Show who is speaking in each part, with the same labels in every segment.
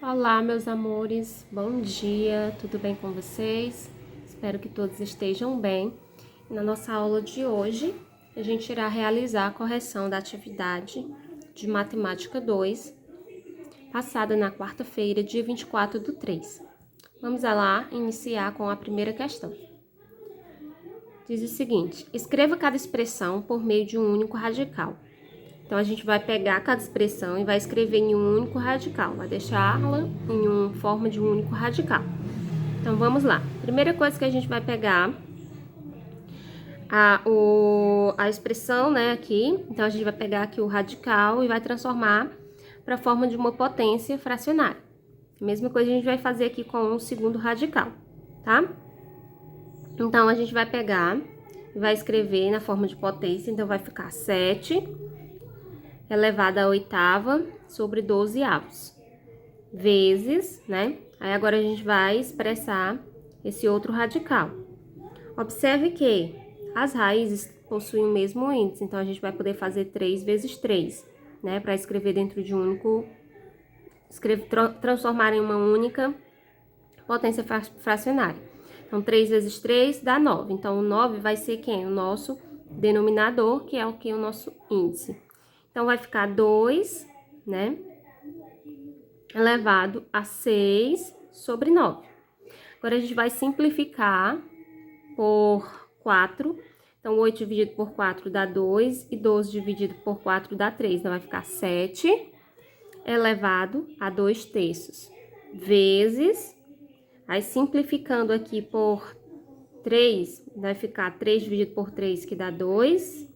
Speaker 1: Olá, meus amores, bom dia, tudo bem com vocês? Espero que todos estejam bem. Na nossa aula de hoje, a gente irá realizar a correção da atividade de Matemática 2, passada na quarta-feira, dia 24/3. Vamos lá iniciar com a primeira questão. Diz o seguinte: escreva cada expressão por meio de um único radical. Então, a gente vai pegar cada expressão e vai escrever em um único radical, vai deixá-la em uma forma de um único radical. Então, vamos lá. Primeira coisa que a gente vai pegar a expressão, né, aqui. Então, a gente vai pegar aqui o radical e vai transformar para a forma de uma potência fracionária. A mesma coisa a gente vai fazer aqui com o segundo radical, tá? Então, a gente vai pegar e vai escrever na forma de potência. Então, vai ficar 7 elevado à oitava sobre 12 avos, vezes, né? Aí agora a gente vai expressar esse outro radical. Observe que as raízes possuem o mesmo índice, então a gente vai poder fazer 3 vezes 3, né? Para escrever dentro de um único, transformar em uma única potência fracionária. Então, 3 vezes 3 dá 9. Então, o 9 vai ser quem? O nosso denominador, que é o que? O nosso índice. Então, vai ficar 2, né, elevado a 6 sobre 9. Agora, a gente vai simplificar por 4. Então, 8 dividido por 4 dá 2 e 12 dividido por 4 dá 3. Então, vai ficar 7 elevado a 2 terços, vezes... Aí, simplificando aqui por 3, vai ficar 3 dividido por 3, que dá 2...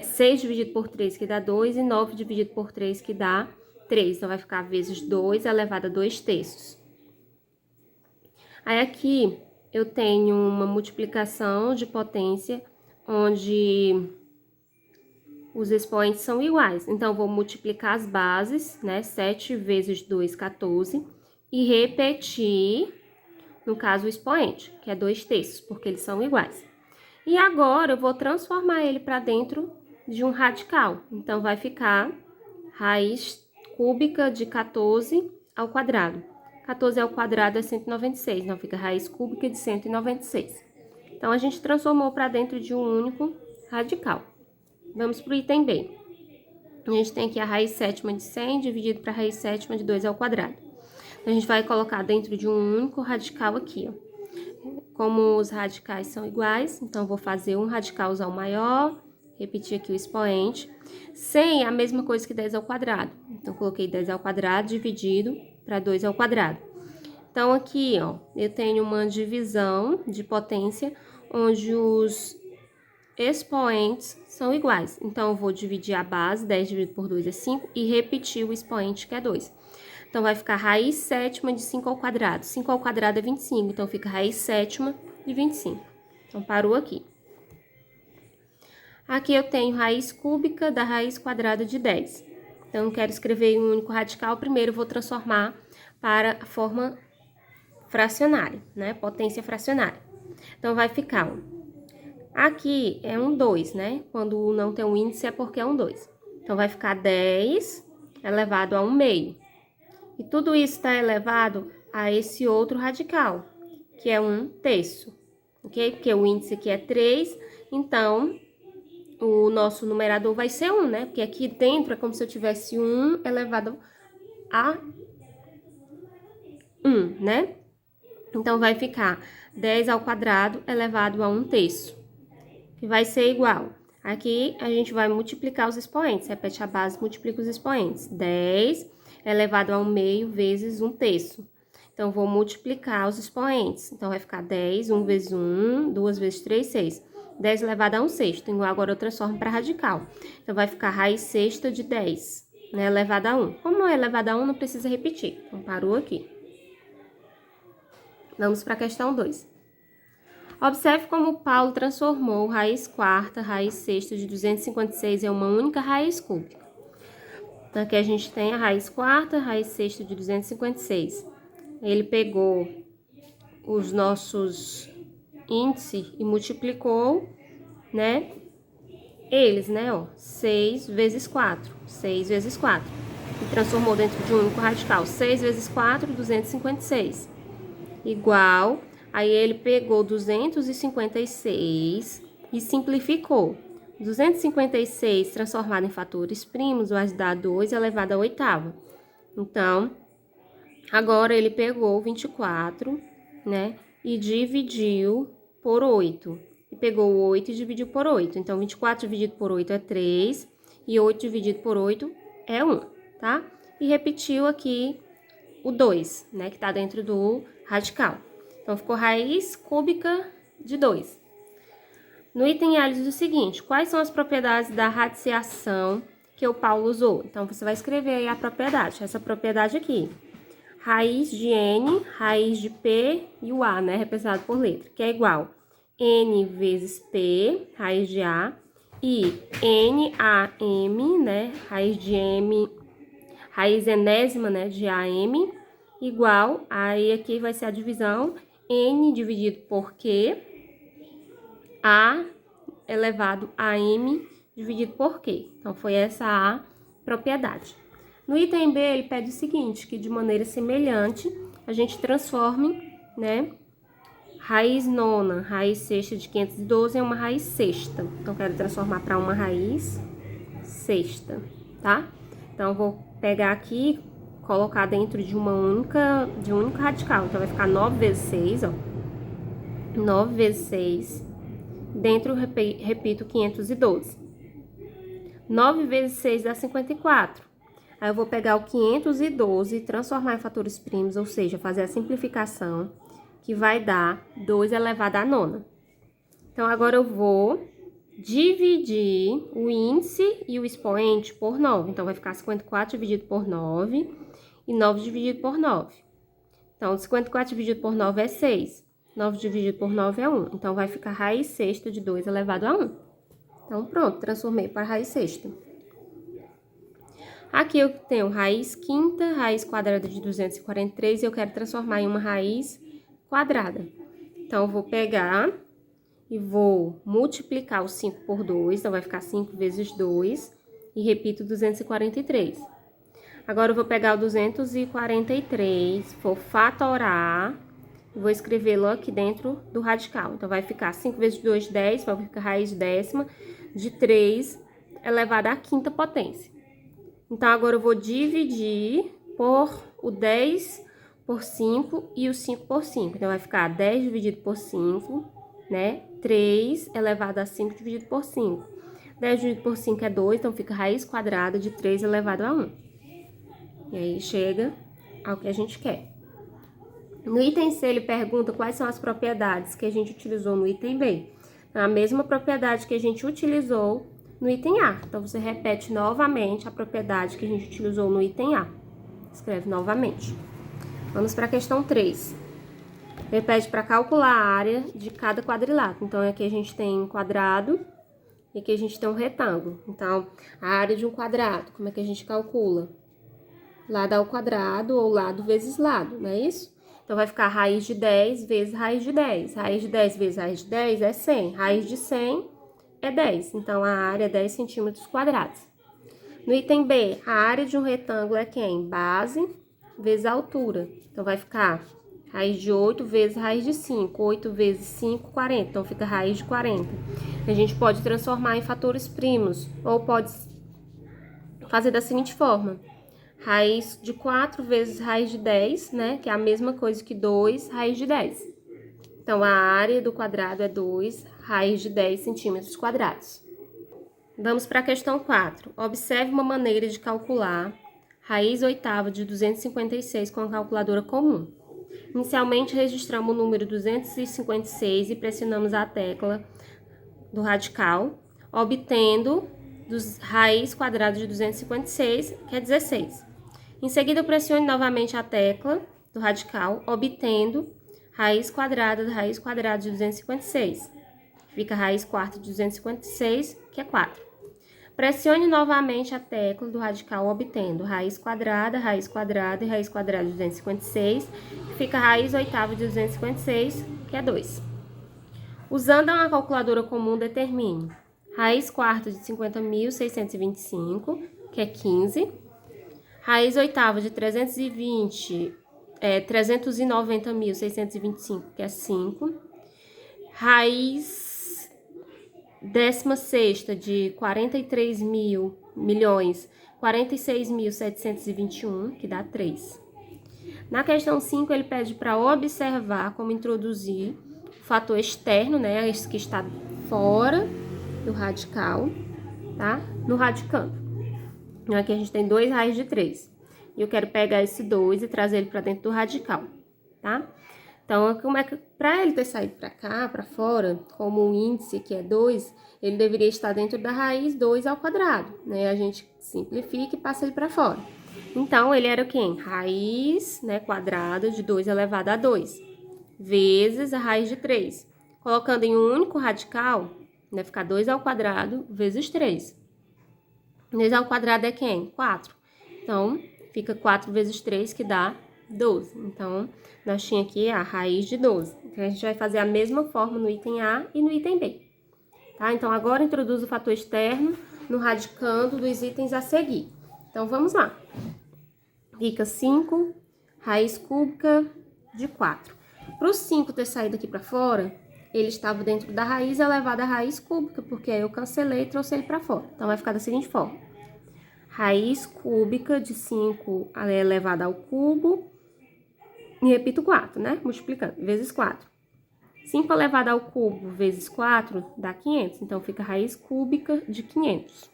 Speaker 1: 6 dividido por 3, que dá 2, e 9 dividido por 3, que dá 3. Então, vai ficar vezes 2 elevado a 2 terços. Aí, aqui, eu tenho uma multiplicação de potência, onde os expoentes são iguais. Então, vou multiplicar as bases, né? 7 vezes 2, 14, e repetir, no caso, o expoente, que é 2 terços, porque eles são iguais. E agora, eu vou transformar ele para dentro de um radical. Então, vai ficar raiz cúbica de 14 ao quadrado. 14 ao quadrado é 196, então fica raiz cúbica de 196. Então, a gente transformou para dentro de um único radical. Vamos para o item B. A gente tem aqui a raiz sétima de 100 dividido para a raiz sétima de 2 ao quadrado. Então, a gente vai colocar dentro de um único radical aqui, ó. Como os radicais são iguais, então, vou fazer um radicalzão maior, repetir aqui o expoente. 100 é a mesma coisa que 10 ao quadrado. Então, coloquei 10 ao quadrado dividido para 2 ao quadrado. Então, aqui, ó, eu tenho uma divisão de potência, onde os expoentes são iguais. Então, eu vou dividir a base, 10 dividido por 2 é 5, e repetir o expoente, que é 2. Então, vai ficar raiz sétima de 5 ao quadrado. 5 ao quadrado é 25, então fica raiz sétima de 25. Então, parou aqui. Aqui eu tenho raiz cúbica da raiz quadrada de 10. Então, eu quero escrever em um único radical. Primeiro, eu vou transformar para a forma fracionária, né? Potência fracionária. Então, vai ficar... Aqui é um 2, né? Quando não tem um índice é porque é um 2. Então, vai ficar 10 elevado a 1 meio. E tudo isso está elevado a esse outro radical, que é 1 terço, ok? Porque o índice aqui é 3, então, o nosso numerador vai ser 1, né? Porque aqui dentro é como se eu tivesse 1 elevado a 1, né? Então, vai ficar 10 ao quadrado elevado a 1 terço, que vai ser igual. Aqui, a gente vai multiplicar os expoentes. Repete a base, multiplica os expoentes. 10 elevado a 1 meio vezes 1 terço. Então, vou multiplicar os expoentes. Então, vai ficar 10, 1 vezes 1, 2 vezes 3, 6. 10 elevado a 1 sexto. Então, agora eu transformo para radical. Então, vai ficar raiz sexta de 10, né, elevado a 1. Como não é elevado a 1, não precisa repetir. Então, parou aqui. Vamos para a questão 2. Observe como Paulo transformou raiz quarta, raiz sexta de 256 em uma única raiz cúbica. Então, aqui a gente tem a raiz quarta, raiz sexta de 256. Ele pegou os nossos índices e multiplicou, né? Eles, né, ó, 6 vezes 4. 6 vezes 4. e transformou dentro de um único radical. 6 vezes 4, 256. Igual, aí ele pegou 256 e simplificou. 256 transformado em fatores primos vai dar 2 elevado à oitava. Então, agora ele pegou 24, né, e dividiu por 8. E pegou o 8 e dividiu por 8. Então, 24 dividido por 8 é 3 e 8 dividido por 8 é 1, tá? E repetiu aqui o 2, né, que tá dentro do radical. Então, ficou raiz cúbica de 2. No item A, ele diz o seguinte: quais são as propriedades da radiciação que o Paulo usou? Então, você vai escrever aí a propriedade, essa propriedade aqui. Raiz de N, raiz de P e o A, né, representado por letra, que é igual N vezes P, raiz de A, e NAM, né, raiz de M, raiz enésima, né, de AM, igual, aí aqui vai ser a divisão, N dividido por Q, A elevado a M dividido por Q. Então, foi essa a propriedade. No item B, ele pede o seguinte, que de maneira semelhante, a gente transforme, né, raiz nona, raiz sexta de 512 em uma raiz sexta. Então, quero transformar para uma raiz sexta, tá? Então, eu vou pegar aqui, colocar dentro de um único radical. Então, vai ficar 9 vezes 6, ó. 9 vezes 6. Dentro, repito, 512. 9 vezes 6 dá 54. Aí, eu vou pegar o 512 e transformar em fatores primos, ou seja, fazer a simplificação, que vai dar 2 elevado à nona. Então, agora eu vou dividir o índice e o expoente por 9. Então, vai ficar 54 dividido por 9 e 9 dividido por 9. Então, 54 dividido por 9 é 6. 9 dividido por 9 é 1. Então, vai ficar raiz sexta de 2 elevado a 1. Então, pronto, transformei para raiz sexta. Aqui eu tenho raiz quinta, raiz quadrada de 243 e eu quero transformar em uma raiz quadrada. Então, eu vou pegar e vou multiplicar o 5 por 2, então vai ficar 5 vezes 2 e repito 243. Agora, eu vou pegar o 243, vou fatorar e vou escrevê-lo aqui dentro do radical. Então, vai ficar 5 vezes 2, 10, vai ficar raiz décima de 3 elevado à quinta potência. Então, agora eu vou dividir por o 10 por 5 e o 5 por 5. Então, vai ficar 10 dividido por 5, né? 3 elevado a 5 dividido por 5. 10 dividido por 5 é 2, então fica raiz quadrada de 3 elevado a 1. E aí, chega ao que a gente quer. No item C, ele pergunta quais são as propriedades que a gente utilizou no item B. A mesma propriedade que a gente utilizou no item A. Então, você repete novamente a propriedade que a gente utilizou no item A. Escreve novamente. Vamos para a questão 3. Ele pede para calcular a área de cada quadrilátero. Então, aqui a gente tem um quadrado e aqui a gente tem um retângulo. Então, a área de um quadrado, como é que a gente calcula? Lado ao quadrado ou lado vezes lado, não é isso? Então, vai ficar raiz de 10 vezes raiz de 10. Raiz de 10 vezes raiz de 10 é 100. Raiz de 100 é 10. Então, a área é 10 centímetros quadrados. No item B, a área de um retângulo é quem? Base vezes altura. Então, vai ficar raiz de 8 vezes raiz de 5. 8 vezes 5, 40. Então, fica raiz de 40. A gente pode transformar em fatores primos. Ou pode fazer da seguinte forma. Raiz de 4 vezes raiz de 10, né? Que é a mesma coisa que 2 raiz de 10. Então, a área do quadrado é 2 raiz de 10 centímetros quadrados. Vamos para a questão 4. Observe uma maneira de calcular raiz oitava de 256 com a calculadora comum. Inicialmente, registramos o número 256 e pressionamos a tecla do radical, obtendo raiz quadrada de 256, que é 16. Em seguida, pressione novamente a tecla do radical, obtendo raiz quadrada de 256. Fica raiz quarta de 256, que é 4. Pressione novamente a tecla do radical, obtendo raiz quadrada e raiz quadrada de 256, que fica raiz oitava de 256, que é 2. Usando uma calculadora comum, determine raiz quarta de 50.625, que é 15. Raiz oitava de 320 é 390.625, que é 5. Raiz 16ª de 43.000.46.721, que dá 3. Na questão 5, ele pede para observar como introduzir o fator externo, né, esse que está fora do radical, tá? No radicando. Aqui a gente tem 2 raízes de 3. E eu quero pegar esse 2 e trazer ele para dentro do radical, tá? Então, como é que, para ele ter saído para cá, para fora, como o índice aqui é 2, ele deveria estar dentro da raiz 2 ao quadrado, né? A gente simplifica e passa ele para fora. Então, ele era o quê? Raiz, né, quadrada de 2 elevado a 2, vezes a raiz de 3. Colocando em um único radical, vai ficar 2 ao quadrado vezes 3. 2 ao quadrado é quem? 4. Então, fica 4 vezes 3, que dá 12. Então, nós tínhamos aqui a raiz de 12. Então, a gente vai fazer a mesma forma no item A e no item B. Tá? Então, agora introduz o fator externo no radicando dos itens a seguir. Então, vamos lá. Fica 5 raiz cúbica de 4. Para o 5 ter saído aqui para fora, ele estava dentro da raiz elevada à raiz cúbica, porque aí eu cancelei e trouxe ele para fora. Então, vai ficar da seguinte forma. Raiz cúbica de 5 elevada ao cubo, e repito 4, né? Multiplicando, vezes 4. 5 elevado ao cubo vezes 4 dá 500, então fica raiz cúbica de 500.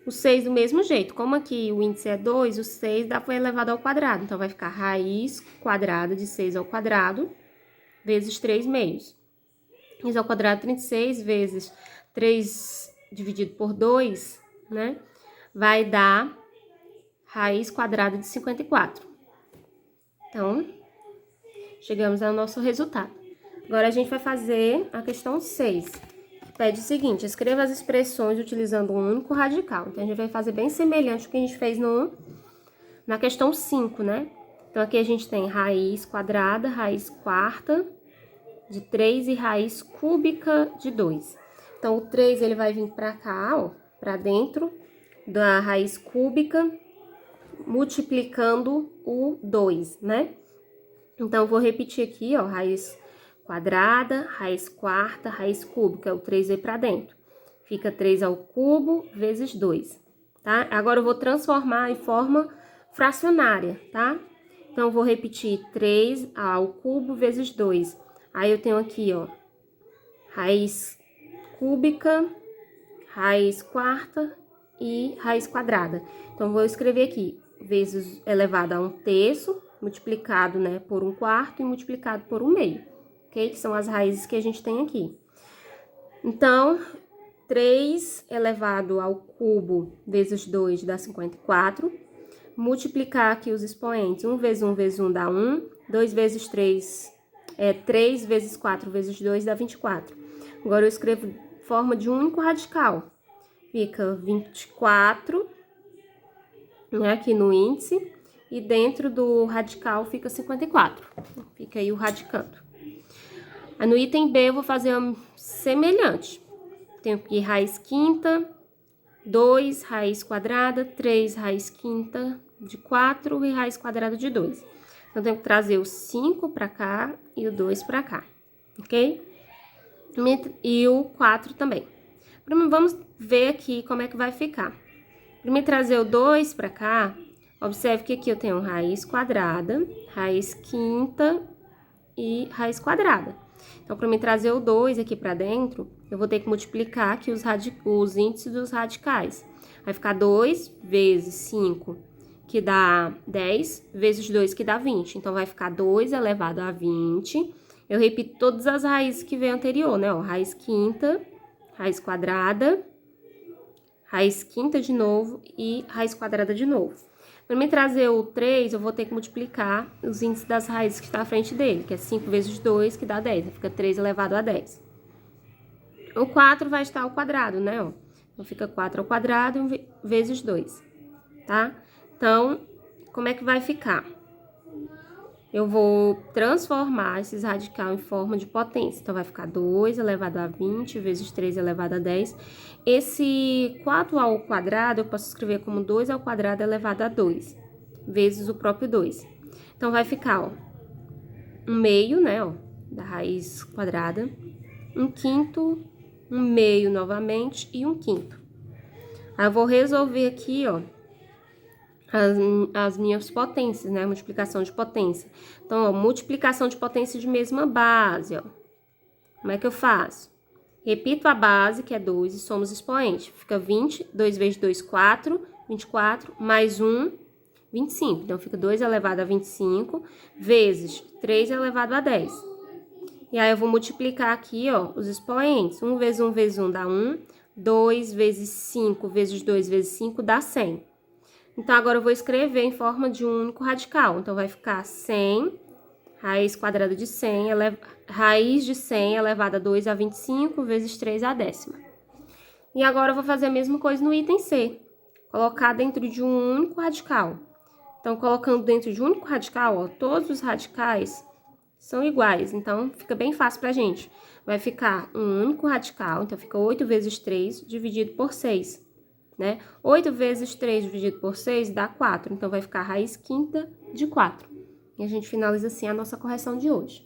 Speaker 1: O 6 do mesmo jeito, como aqui o índice é 2, o 6 foi elevado ao quadrado, então vai ficar raiz quadrada de 6 ao quadrado vezes 3 meios. 6 ao quadrado 36 vezes 3 dividido por 2, né? Vai dar raiz quadrada de 54. Então, chegamos ao nosso resultado. Agora, a gente vai fazer a questão 6, que pede o seguinte: escreva as expressões utilizando um único radical. Então, a gente vai fazer bem semelhante ao que a gente fez na questão 5, né? Então, aqui a gente tem raiz quadrada, raiz quarta de 3 e raiz cúbica de 2. Então, o 3, ele vai vir para cá, ó, para dentro da raiz cúbica, multiplicando o 2, né? Então, eu vou repetir aqui, ó, raiz quadrada, raiz quarta, raiz cúbica, o 3 vai para dentro. Fica 3 ao cubo vezes 2, tá? Agora, eu vou transformar em forma fracionária, tá? Então, eu vou repetir 3 ao cubo vezes 2. Aí, eu tenho aqui, ó, raiz cúbica, raiz quarta e raiz quadrada. Então, vou escrever aqui, vezes elevado a 1/3, multiplicado, né, por 1/4 e multiplicado por 1/2, ok? Que são as raízes que a gente tem aqui. Então, 3 elevado ao cubo vezes 2 dá 54. Multiplicar aqui os expoentes, 1 vezes 1 vezes 1 dá 1, 2 vezes 3, 3 vezes 4 vezes 2 dá 24. Agora, eu escrevo forma de um único radical. Fica 24, né, aqui no índice, e dentro do radical fica 54. Fica aí o radicando. Aí no item B eu vou fazer um semelhante. Tenho aqui raiz quinta, 2 raiz quadrada, 3 raiz quinta de 4 e raiz quadrada de 2. Então, eu tenho que trazer o 5 para cá e o 2 para cá, ok? E o 4 também. Vamos ver aqui como é que vai ficar. Primeiro, trazer o 2 para cá, observe que aqui eu tenho raiz quadrada, raiz quinta e raiz quadrada. Então, para mim trazer o 2 aqui para dentro, eu vou ter que multiplicar aqui os índices dos radicais. Vai ficar 2 vezes 5, que dá 10, vezes 2, que dá 20. Então, vai ficar 2 elevado a 20. Eu repito todas as raízes que veio anterior, né? Ó, raiz quinta, raiz quadrada, raiz quinta de novo e raiz quadrada de novo. Para mim trazer o 3, eu vou ter que multiplicar os índices das raízes que está à frente dele, que é 5 vezes 2, que dá 10. Fica 3 elevado a 10. O 4 vai estar ao quadrado, né? Ó. Então, fica 4 ao quadrado vezes 2, tá? Então, como é que vai ficar? eu vou transformar esses radical em forma de potência. Então, vai ficar 2 elevado a 20 vezes 3 elevado a 10. Esse 4 ao quadrado, eu posso escrever como 2 ao quadrado elevado a 2, vezes o próprio 2. Então, vai ficar, ó, 1/2, né, ó, da raiz quadrada, 1/5, 1/2 novamente e 1/5. Aí, eu vou resolver aqui, ó, as minhas potências, né? Multiplicação de potência. Então, ó, multiplicação de potência de mesma base, ó. Como é que eu faço? Repito a base, que é 2, e somos expoente. Fica 20, 2 vezes 2, 4, 24, mais 1, 25. Então, fica 2 elevado a 25, vezes 3 elevado a 10. E aí, eu vou multiplicar aqui, ó, os expoentes. 1 vezes 1 vezes 1 dá 1, 2 vezes 5 vezes 2 vezes 5 dá 100. Então, agora eu vou escrever em forma de um único radical. Então, vai ficar 100, raiz quadrada de 100, raiz de 100 elevada a 2 a 25 vezes 3 a décima. E agora eu vou fazer a mesma coisa no item C. Colocar dentro de um único radical. Então, colocando dentro de um único radical, ó, todos os radicais são iguais. Então, fica bem fácil pra gente. Vai ficar um único radical. Então, fica 8 vezes 3 dividido por 6. Né? 8 vezes 3 dividido por 6 dá 4, então vai ficar a raiz quinta de 4. E a gente finaliza assim a nossa correção de hoje.